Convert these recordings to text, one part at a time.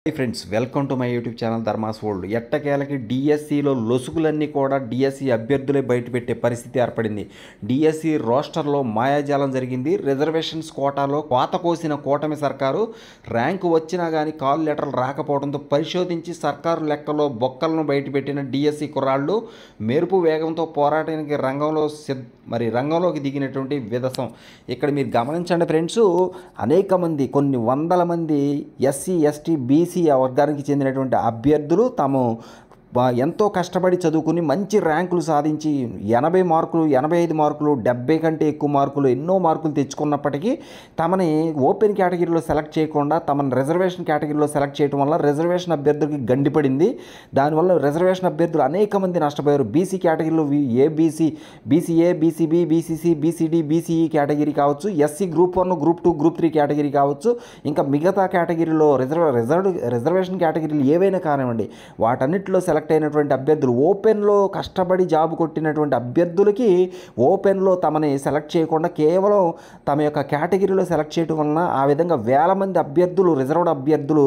Friends, welcome to my YouTube channel Dharmas world. ఎట్టకేలకి డిఎస్సిలో లొసుగులన్నీ కూడా డిఎస్సి అభ్యర్థులే బయటపెట్టే పరిస్థితి ఏర్పడింది. డిఎస్సి రోస్టర్లో మాయాజాలం జరిగింది. రిజర్వేషన్స్ కోటాలో కోత కోసిన కూటమి సర్కారు ర్యాంకు వచ్చినా కానీ కాల్ లెటర్లు రాకపోవడంతో పరిశోధించి సర్కారు లెక్కలో బొక్కలను బయటపెట్టిన డిఎస్సి కుర్రాళ్ళు మెరుపు వేగంతో పోరాటానికి రంగంలోకి దిగినటువంటి విధసం ఇక్కడ మీరు గమనించండి ఫ్రెండ్స్. అనేక మంది, కొన్ని వందల మంది ఎస్సీ ఎస్టీ బీసీ వర్గానికి చెందినటువంటి అభ్యర్థులు తాము ఎంతో కష్టపడి చదువుకుని మంచి ర్యాంకులు సాధించి 80 మార్కులు, 85 మార్కులు, 70 కంటే ఎక్కువ మార్కులు, ఎన్నో మార్కులు తెచ్చుకున్నప్పటికీ తమని ఓపెన్ కేటగిరీలో సెలెక్ట్ చేయకుండా తమని రిజర్వేషన్ కేటగిరీలో సెలెక్ట్ చేయడం వల్ల రిజర్వేషన్ అభ్యర్థులకి గండిపడింది. దానివల్ల రిజర్వేషన్ అభ్యర్థులు అనేక మంది నష్టపోయారు. బీసీ కేటగిరీలో ABC, BCA, BCB, BCC, BCD, BCE category కావచ్చు, SC group 1, group 2, group 3 category కావచ్చు, ఇంకా మిగతా కేటగిరీలో రిజర్వేషన్ కేటగిరీలు ఏవైనా కానివ్వండి, వాటన్నిటిలో సెలెక్ట్ అయినటువంటి అభ్యర్థులు, ఓపెన్లో కష్టపడి జాబ్ కొట్టినటువంటి అభ్యర్థులకి ఓపెన్లో తమని సెలెక్ట్ చేయకుండా కేవలం తమ యొక్క కేటగిరీలో సెలెక్ట్ చేయడం వలన ఆ విధంగా వేల మంది అభ్యర్థులు, రిజర్వ్డ్ అభ్యర్థులు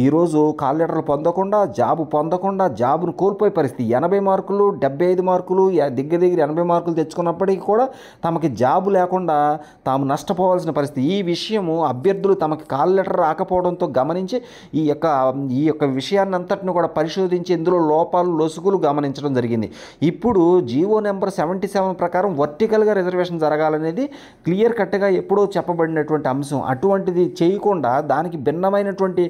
ఈరోజు కాల్ లెటర్లు పొందకుండా, జాబును కోల్పోయే పరిస్థితి. 80 మార్కులు, 75 మార్కులు, దగ్గర 80 మార్కులు తెచ్చుకున్నప్పటికీ కూడా తమకి జాబు లేకుండా తాము నష్టపోవాల్సిన పరిస్థితి. ఈ విషయము అభ్యర్థులు తమకి కాల్ లెటర్ రాకపోవడంతో గమనించి ఈ యొక్క విషయాన్ని అంతటిని కూడా పరిశోధించి ఇందులో లోపాలు, లొసుగులు గమనించడం జరిగింది. ఇప్పుడు జీవో నెంబర్ 77 ప్రకారం వర్టికల్గా రిజర్వేషన్ జరగాలనేది క్లియర్ కట్గా ఎప్పుడో చెప్పబడినటువంటి అంశం. అటువంటిది చేయకుండా దానికి భిన్నమైనటువంటి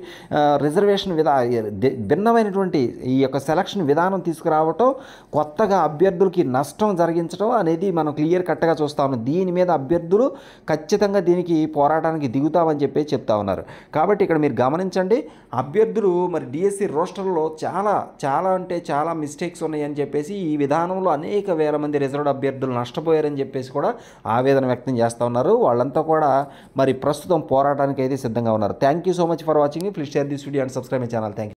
భిన్నమైనటువంటి ఈ యొక్క సెలక్షన్ విధానం తీసుకురావటం, కొత్తగా అభ్యర్థులకి నష్టం జరిగించడం అనేది మనం క్లియర్ కట్గా చూస్తా ఉన్నాం. దీని మీద అభ్యర్థులు ఖచ్చితంగా దీనికి పోరాటానికి దిగుతామని చెప్పి చెప్తా ఉన్నారు. కాబట్టి ఇక్కడ మీరు గమనించండి, అభ్యర్థులు డిఎస్సి రోస్టర్లో చాలా మిస్టేక్స్ ఉన్నాయని చెప్పేసి ఈ విధానంలో అనేక వేల మంది రిజర్వ్డ్ అభ్యర్థులు నష్టపోయారని చెప్పేసి కూడా ఆవేదన వ్యక్తం చేస్తూ ఉన్నారు. వాళ్ళంతా కూడా ప్రస్తుతం పోరాటానికి అయితే సిద్ధంగా ఉన్నారు. Thank you so much for watching. Please share this video and subscribe my channel. Thank you.